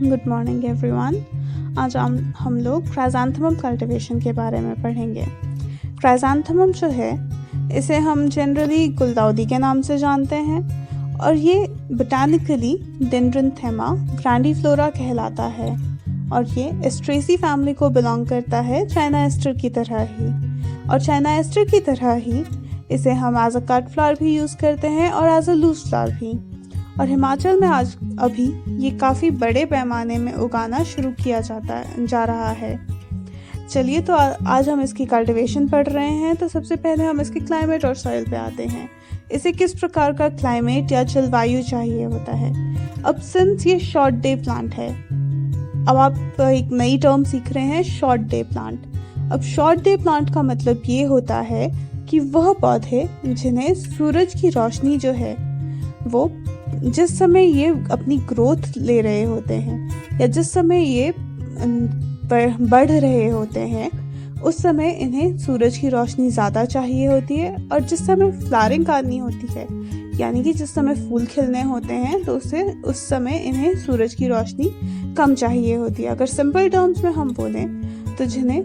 Good morning everyone. आज हम लोग क्राइज़ैंथेमम कल्टीवेशन के बारे में पढ़ेंगे। क्राइज़ैंथेमम जो है इसे हम जनरली गुलदाउदी के नाम से जानते हैं और ये बोटानिकली डेंड्रनथेमा ग्रैंडिफ्लोरा कहलाता है और ये एस्ट्रेसी फैमिली को बिलोंग करता है, चाइना एस्टर की तरह ही। और चाइना एस्टर की तरह ही इसे हम एज अ कट फ्लावर भी यूज़ करते हैं और एज अ लूज फ्लावर भी। और हिमाचल में आज अभी ये काफ़ी बड़े पैमाने में उगाना शुरू किया जा रहा है। चलिए तो आज हम इसकी कल्टीवेशन पढ़ रहे हैं। तो सबसे पहले हम इसके क्लाइमेट और सॉइल पे आते हैं। इसे किस प्रकार का क्लाइमेट या जलवायु चाहिए होता है। अब सिंस ये शॉर्ट डे प्लांट है, अब आप एक नई टर्म सीख रहे हैं, शॉर्ट डे प्लांट। अब शॉर्ट डे प्लांट का मतलब ये होता है कि वह पौधे जिन्हें सूरज की रोशनी जो है वो जिस समय ये अपनी ग्रोथ ले रहे होते हैं या जिस समय ये बढ़ रहे होते हैं उस समय इन्हें सूरज की रोशनी ज़्यादा चाहिए होती है। और जिस समय फ्लावरिंग करनी होती है यानी कि जिस समय फूल खिलने होते हैं तो उस समय इन्हें सूरज की रोशनी कम चाहिए होती है। अगर सिंपल टर्म्स में हम बोलें तो जिन्हें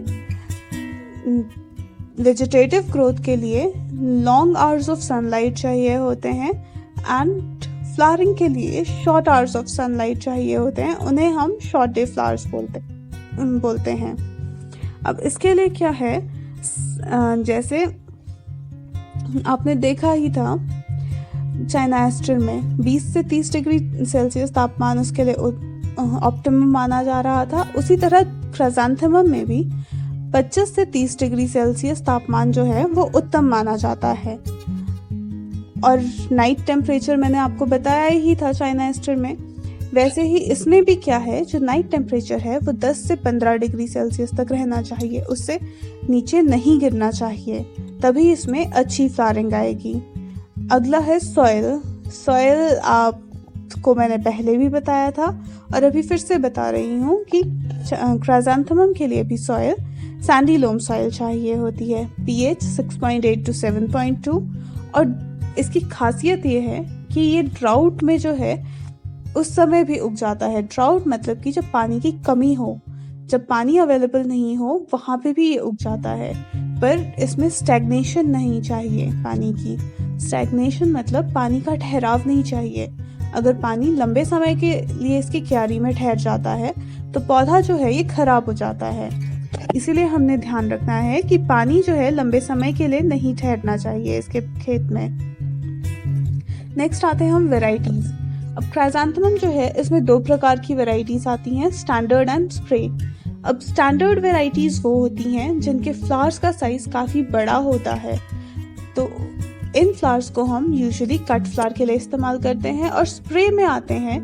वेजिटेटिव ग्रोथ के लिए लॉन्ग आवर्स ऑफ सनलाइट चाहिए होते हैं एंड फ्लावरिंग के लिए शॉर्ट आवर्स ऑफ सनलाइट चाहिए होते हैं, उन्हें हम शॉर्ट डे फ्लावर्स बोलते हैं। अब इसके लिए क्या है, जैसे आपने देखा ही था चाइना एस्टर में 20 से 30 डिग्री सेल्सियस तापमान उसके लिए ऑप्टिमम माना जा रहा था। उसी तरह क्राइज़ैंथेमम में भी 25 से 30 डिग्री सेल्सियस तापमान जो है वो उत्तम माना जाता है। और नाइट टेम्परेचर मैंने आपको बताया ही था चाइना एस्टर में, वैसे ही इसमें भी क्या है, जो नाइट टेम्परेचर है वो 10 से 15 डिग्री सेल्सियस तक रहना चाहिए, उससे नीचे नहीं गिरना चाहिए, तभी इसमें अच्छी फ्लावरिंग आएगी। अगला है सॉइल। सॉइल आपको मैंने पहले भी बताया था और अभी फिर से बता रही हूँ कि क्राइज़ैंथेमम के लिए भी सॉइल सैंडी लोम सॉइल चाहिए होती है, pH 6.8 to 7.2। और इसकी खासियत ये है कि ये ड्राउट में जो है उस समय भी उग जाता है। ड्राउट मतलब कि जब पानी की कमी हो, जब पानी अवेलेबल नहीं हो वहाँ पे भी ये उग जाता है। पर इसमें स्टैग्नेशन नहीं चाहिए, पानी की स्टैग्नेशन मतलब पानी का ठहराव नहीं चाहिए। अगर पानी लंबे समय के लिए इसकी क्यारी में ठहर जाता है तो पौधा जो है ये खराब हो जाता है। इसीलिए हमने ध्यान रखना है कि पानी जो है लंबे समय के लिए नहीं ठहरना चाहिए इसके खेत में। नेक्स्ट आते हैं हम वेराइटीज। अब क्राइज़ैंथेमम जो है इसमें 2 प्रकार की वेराइटीज आती हैं, स्टैंडर्ड एंड स्प्रे। अब स्टैंडर्ड वेराइटीज वो होती हैं जिनके फ्लावर्स का साइज काफ़ी बड़ा होता है, तो इन फ्लावर्स को हम यूजुअली कट फ्लावर के लिए इस्तेमाल करते हैं। और स्प्रे में आते हैं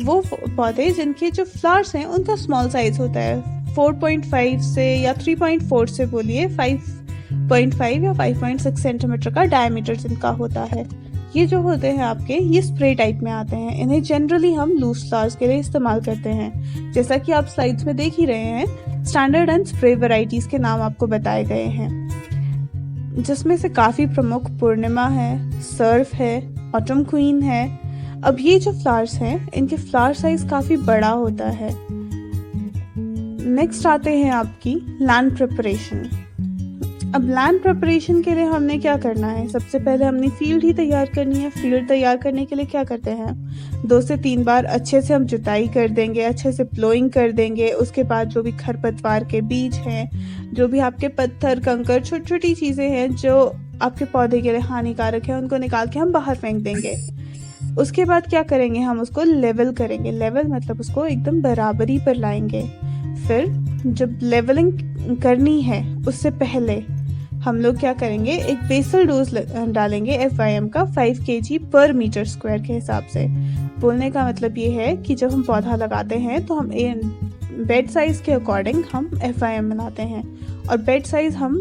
वो पौधे जिनके जो फ्लावर्स हैं उनका स्मॉल साइज होता है, 4.5 से या 3.4 से बोलिए 5.5 या 5.6 सेंटीमीटर का डायमीटर जिनका होता है। ये जो होते हैं आपके, ये स्प्रे टाइप में आते हैं। इन्हें जनरली हम लूज फ्लावर्स के लिए इस्तेमाल करते हैं। जैसा कि आप स्लाइड्स में देख ही रहे हैं, स्टैंडर्ड एंड स्प्रे वैरायटीज के नाम आपको बताए गए हैं, जिसमें से काफ़ी प्रमुख पूर्णिमा है, सर्फ है, ऑटम क्वीन है। अब ये जो फ्लावर्स हैं इनके फ्लावर साइज काफ़ी बड़ा होता है। नेक्स्ट आते हैं आपकी लैंड प्रिपरेशन। अब लैंड प्रिपरेशन के लिए हमने क्या करना है, सबसे पहले हमने फील्ड ही तैयार करनी है। फील्ड तैयार करने के लिए क्या करते हैं, 2 से 3 बार अच्छे से हम जुताई कर देंगे, अच्छे से प्लोइंग कर देंगे। उसके बाद जो भी खरपतवार के बीज हैं, जो भी आपके पत्थर कंकर छोटी छोटी चीज़ें हैं जो आपके पौधे के लिए हानिकारक है, उनको निकाल के हम बाहर फेंक देंगे। उसके बाद क्या करेंगे, हम उसको लेवल करेंगे। लेवल मतलब उसको एकदम बराबरी पर लाएंगे। फिर जब लेवलिंग करनी है उससे पहले हम लोग क्या करेंगे, एक बेसल डोज डालेंगे FIM का 5 kg पर मीटर स्क्वायर के हिसाब से। बोलने का मतलब ये है कि जब हम पौधा लगाते हैं तो हम बेड साइज के अकॉर्डिंग हम FIM बनाते हैं और बेड साइज हम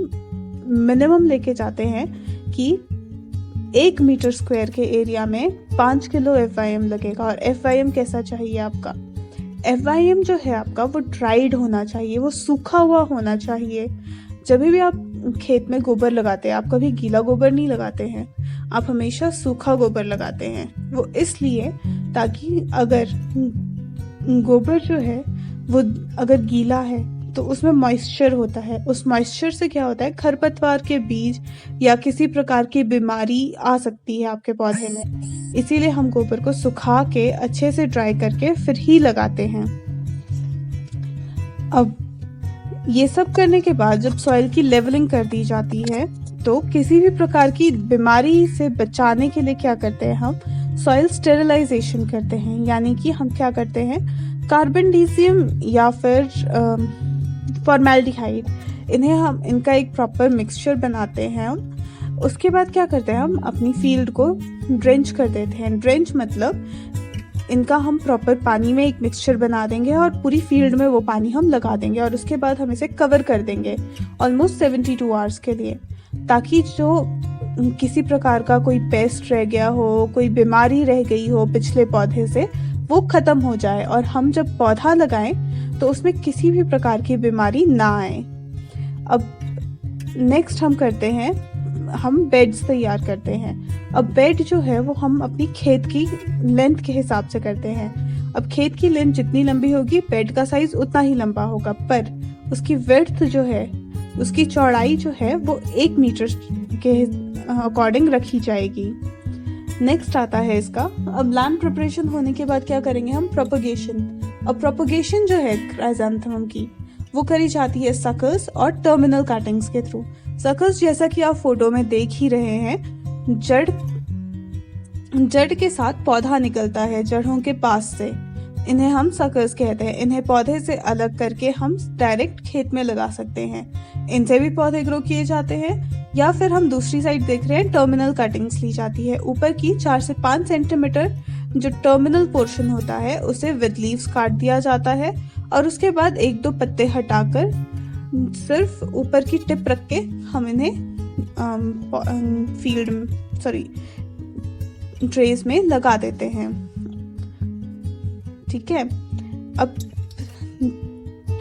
मिनिमम लेके जाते हैं कि 1 मीटर स्क्वायर के एरिया में 5 किलो FIM लगेगा। और FIM कैसा चाहिए आपका, FIM जो है आपका वो ड्राइड होना चाहिए, वो सूखा हुआ होना चाहिए। जब भी आप खेत में गोबर लगाते हैं, आप कभी गीला गोबर नहीं लगाते हैं, आप हमेशा सूखा गोबर लगाते हैं। वो इसलिए ताकि अगर गोबर जो है वो अगर गीला है तो उसमें मॉइस्चर होता है। उस मॉइस्चर से क्या होता है, खरपतवार के बीज या किसी प्रकार की बीमारी आ सकती है आपके पौधे में। इसीलिए हम गोबर को सुखा के अच्छे से ड्राई करके फिर ही लगाते हैं। अब ये सब करने के बाद जब सॉइल की लेवलिंग कर दी जाती है तो किसी भी प्रकार की बीमारी से बचाने के लिए क्या करते हैं, हम सॉइल स्टेरिलाइजेशन करते हैं। यानी कि हम क्या करते हैं, कार्बनडीजियम या फिर फॉर्मेल्डिहाइड, इनका एक प्रॉपर मिक्सचर बनाते हैं हम। उसके बाद क्या करते हैं, हम अपनी फील्ड को ड्रेंच कर देते हैं। ड्रेंच मतलब इनका हम प्रॉपर पानी में एक मिक्सचर बना देंगे और पूरी फील्ड में वो पानी हम लगा देंगे और उसके बाद हम इसे कवर कर देंगे ऑलमोस्ट 72 आवर्स के लिए, ताकि जो किसी प्रकार का कोई पेस्ट रह गया हो, कोई बीमारी रह गई हो पिछले पौधे से, वो खत्म हो जाए और हम जब पौधा लगाएं तो उसमें किसी भी प्रकार की बीमारी ना आए। अब नेक्स्ट हम करते हैं, हम बेड्स तैयार करते हैं। अब बेड जो है वो हम अपनी खेत की लेंथ के हिसाब से करते हैं। अब खेत की लेंथ जितनी लंबी होगी बेड का साइज उतना ही लंबा होगा, पर उसकी विड्थ जो है, उसकी चौड़ाई जो है वो 1 मीटर के अकॉर्डिंग रखी जाएगी। नेक्स्ट आता है इसका, अब लैंड प्रिपरेशन होने के बाद क्या करेंगे हम, प्रोपगेशन। अब प्रोपगेशन जो है क्राइसैंथेमम की, वो करी जाती है सकल्स और टर्मिनल कटिंग्स के थ्रू। सकल्स जैसा कि आप फोटो में देख ही रहे हैं, जड़ के साथ पौधा निकलता है जड़ों के पास से, इन्हें हम सकल्स कहते हैं। इन्हें पौधे से अलग करके हम डायरेक्ट खेत में लगा सकते हैं, इनसे भी पौधे ग्रो किए जाते हैं। या फिर हम दूसरी साइड देख रहे हैं, टर्मिनल कटिंग्स ली जाती है। ऊपर की 4 से 5 सेंटीमीटर जो टर्मिनल पोर्शन होता है उसे विद लीव्स काट दिया जाता है और उसके बाद 1-2 पत्ते हटाकर सिर्फ ऊपर की टिप रख के हम इन्हें ट्रेस में लगा देते हैं। ठीक है।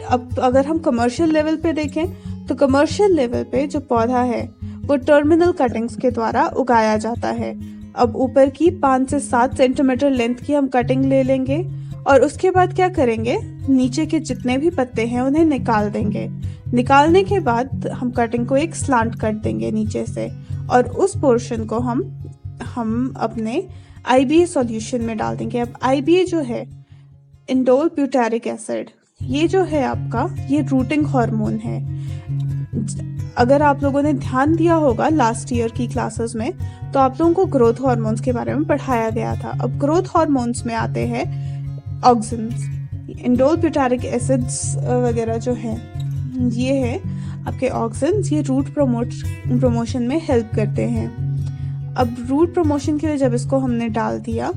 अब अगर हम कमर्शियल लेवल पे देखें तो कमर्शियल लेवल पे जो पौधा है वो टर्मिनल कटिंग्स के द्वारा उगाया जाता है। अब ऊपर की 5 से 7 सेंटीमीटर लेंथ की हम कटिंग ले लेंगे और उसके बाद क्या करेंगे, नीचे के जितने भी पत्ते हैं उन्हें निकाल देंगे। निकालने के बाद हम कटिंग को एक स्लांट कर देंगे नीचे से और उस पोर्शन को हम अपने IBA सॉल्यूशन में डाल देंगे। अब IBA जो है, इंडोल ब्यूटारिक एसिड, ये जो है आपका, ये रूटिंग हार्मोन है। अगर आप लोगों ने ध्यान दिया होगा लास्ट ईयर की क्लासेस में, तो आप लोगों को ग्रोथ हार्मोन्स के बारे में पढ़ाया गया था। अब ग्रोथ हार्मोन्स में आते हैं ऑक्सिन्स, इंडोल ब्यूटारिक एसिड्स वगैरह जो है, ये है आपके ऑक्सिन्स। ये रूट प्रमोशन में हेल्प करते हैं। अब रूट प्रमोशन के लिए जब इसको हमने डाल दिया,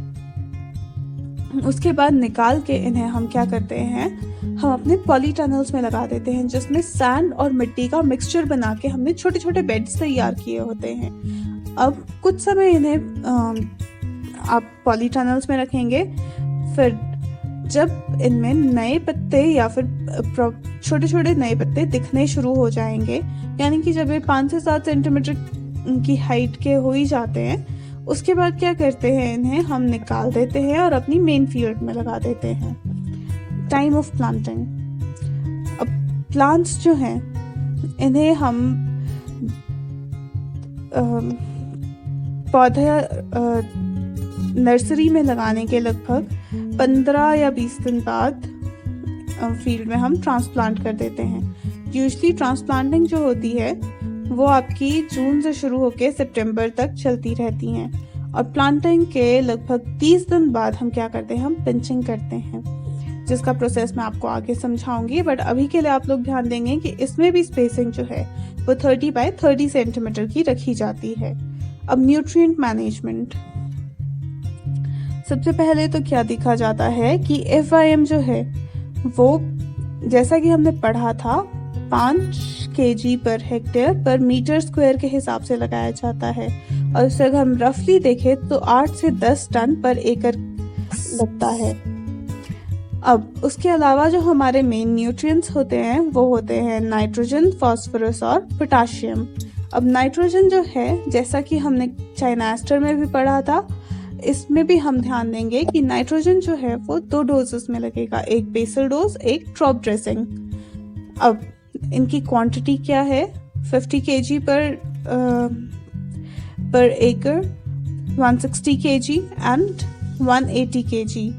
उसके बाद निकाल के इन्हें हम क्या करते हैं, हम अपने पॉलीटनल्स में लगा देते हैं, जिसमें सैंड और मिट्टी का मिक्सचर बना के हमने छोटे छोटे बेड्स तैयार किए होते हैं। अब कुछ समय इन्हें आप पॉलीटनल्स में रखेंगे, फिर जब इनमें नए पत्ते या फिर छोटे छोटे नए पत्ते दिखने शुरू हो जाएंगे, यानी कि जब ये 5 से 7 सेंटीमीटर की हाइट के हो ही जाते हैं, उसके बाद क्या करते हैं, इन्हें हम निकाल देते हैं और अपनी मेन फील्ड में लगा देते हैं। Time of planting. अब प्लांट्स जो हैं, इन्हें हम पौधा नर्सरी में लगाने के लगभग 15 या 20 दिन बाद फील्ड में हम ट्रांसप्लांट कर देते हैं। यूजुअली ट्रांसप्लांटिंग जो होती है वो आपकी जून से शुरू होकर सितंबर तक चलती रहती हैं और प्लांटिंग के लगभग 30 दिन बाद हम क्या करते हैं, हम पिंचिंग करते हैं, जिसका प्रोसेस मैं आपको आगे समझाऊंगी। बट अभी के लिए आप लोग ध्यान देंगे कि इसमें भी स्पेसिंग जो है वो 30 बाय 30 सेंटीमीटर की रखी जाती है। अब न्यूट्रिएंट मैनेजमेंट, सबसे पहले तो क्या देखा जाता है कि FIM जो है वो, जैसा कि हमने पढ़ा था, 5 kg पर हेक्टेयर पर मीटर स्क्वायर के हिसाब से लगाया जाता है और इसे अगर हम रफली देखें तो 8 से 10 टन पर एकड़ लगता है। अब उसके अलावा जो हमारे मेन न्यूट्रिएंट्स होते हैं वो होते हैं नाइट्रोजन, फास्फोरस और पोटाशियम। अब नाइट्रोजन जो है, जैसा कि हमने चाइना एस्टर में भी पढ़ा था, इसमें भी हम ध्यान देंगे कि नाइट्रोजन जो है वो 2 डोजेस में लगेगा, एक बेसल डोज, एक ड्रॉप ड्रेसिंग। अब इनकी क्वांटिटी क्या है, 50 kg पर एकड़, 160 kg एंड 180 kg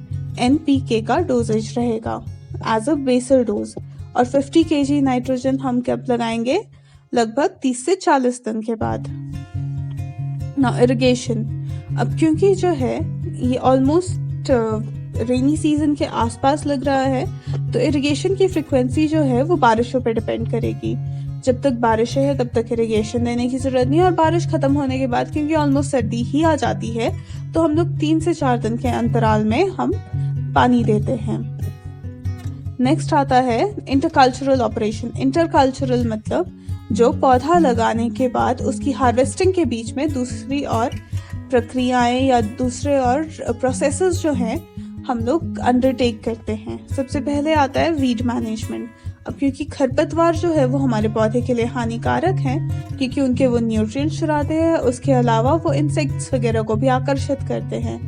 NPK का डोजेज रहेगा एज अ बेसल डोज। और 50 kg नाइट्रोजन हम कब लगाएंगे, लगभग 30 से 40 दिन के बाद। ना इरिगेशन, अब क्योंकि जो है ये ऑलमोस्ट रेनी सीजन के आसपास लग रहा है, तो इरिगेशन की फ्रिक्वेंसी जो है वो बारिशों पे डिपेंड करेगी। जब तक बारिश है तब तक इरिगेशन देने की जरूरत नहीं, और बारिश खत्म होने के बाद क्योंकि ऑलमोस्ट सर्दी ही आ जाती है, तो हम लोग 3 से 4 दिन के अंतराल में हम पानी देते हैं। नेक्स्ट आता है इंटरकल्चरल ऑपरेशन। इंटरकल्चरल मतलब जो पौधा लगाने के बाद उसकी हार्वेस्टिंग के बीच में दूसरी और प्रक्रियाएं या दूसरे और प्रोसेसेस जो हैं हम लोग अंडरटेक करते हैं। सबसे पहले आता है वीड मैनेजमेंट। अब क्योंकि खरपतवार जो है वो हमारे पौधे के लिए हानिकारक हैं, क्योंकि उनके वो न्यूट्रिएंट्स चुराते हैं, उसके अलावा वो इंसेक्ट्स वगैरह को भी आकर्षित करते हैं,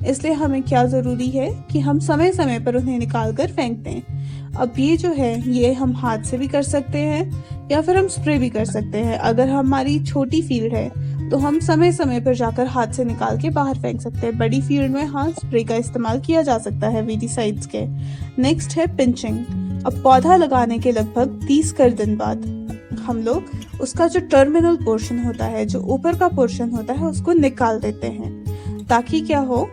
इसलिए हमें क्या ज़रूरी है कि हम समय समय पर उन्हें निकाल कर फेंक दें। अब ये जो है ये हम हाथ से भी कर सकते हैं या फिर हम स्प्रे भी कर सकते हैं। अगर हमारी छोटी फील्ड है तो हम समय समय पर जाकर हाथ से निकाल के बाहर फेंक सकते हैं। बड़ी फील्ड में हाँ स्प्रे का इस्तेमाल किया जा सकता है वीडीसाइड्स के। नेक्स्ट है पिंचिंग। अब पौधा लगाने के लगभग 30 दिन बाद हम लोग उसका जो टर्मिनल पोर्शन होता है, जो ऊपर का पोर्शन होता है, उसको निकाल देते हैं, ताकि क्या हो,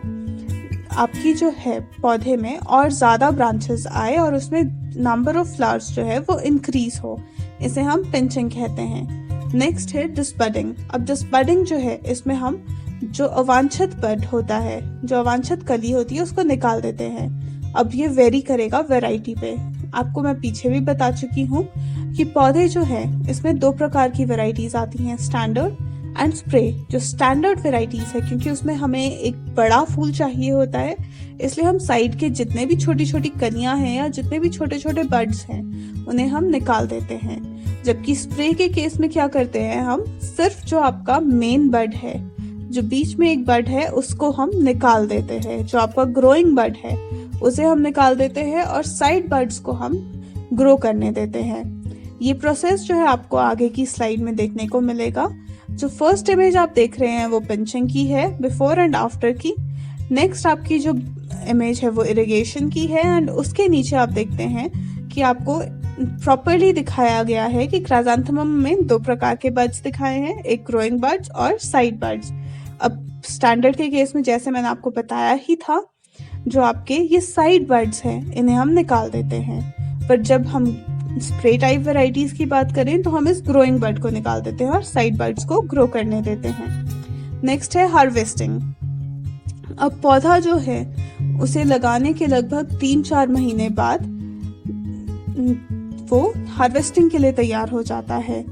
आपकी जो है पौधे में और ज़्यादा ब्रांचेस आए और उसमें नंबर ऑफ फ्लावर्स जो है वो इंक्रीज हो। इसे हम पिंचिंग कहते हैं। नेक्स्ट है डिस्बडिंग। अब डिस्बडिंग जो है इसमें हम जो अवांछित बड होता है, जो अवांछित कली होती है, उसको निकाल देते हैं। अब ये वेरी करेगा वैरायटी पे। आपको मैं पीछे भी बता चुकी हूँ कि पौधे जो है इसमें 2 प्रकार की वैरायटीज आती हैं, स्टैंडर्ड एंड स्प्रे। जो स्टैंडर्ड वेराइटीज है, क्योंकि उसमें हमें एक बड़ा फूल चाहिए होता है, इसलिए हम साइड के जितने भी छोटी छोटी कलियां हैं या जितने भी छोटे छोटे बड्स हैं उन्हें हम निकाल देते हैं। जबकि स्प्रे के केस में क्या करते हैं, हम सिर्फ जो आपका मेन बड है, जो बीच में एक बड है, उसको हम निकाल देते हैं। जो आपका ग्रोइंग बड है उसे हम निकाल देते हैं और साइड बड्स को हम ग्रो करने देते हैं। ये प्रोसेस जो है आपको आगे की स्लाइड में देखने को मिलेगा। जो फर्स्ट इमेज आप देख रहे हैं वो पिंचिंग की है, बिफोर एंड आफ्टर की। नेक्स्ट आपकी जो इमेज है वो इरिगेशन की है, एंड उसके नीचे आप देखते हैं कि आपको प्रॉपरली दिखाया गया है कि क्राइसैंथेमम में 2 प्रकार के बड्स दिखाए हैं, एक ग्रोइंग बड्स और साइड बड्स। अब स्टैंडर्ड के केस में जैसे मैंने आपको बताया ही था, जो आपके ये साइड बड्स हैं इन्हें हम निकाल देते हैं। पर जब हम स्प्रे टाइप वेराइटीज की बात करें तो हम इस ग्रोइंग बड को निकाल देते हैं और साइड बड्स को ग्रो करने देते हैं। नेक्स्ट है हार्वेस्टिंग। अब पौधा जो है उसे लगाने के लगभग 3-4 महीने बाद वो हार्वेस्टिंग के लिए तैयार हो जाता है।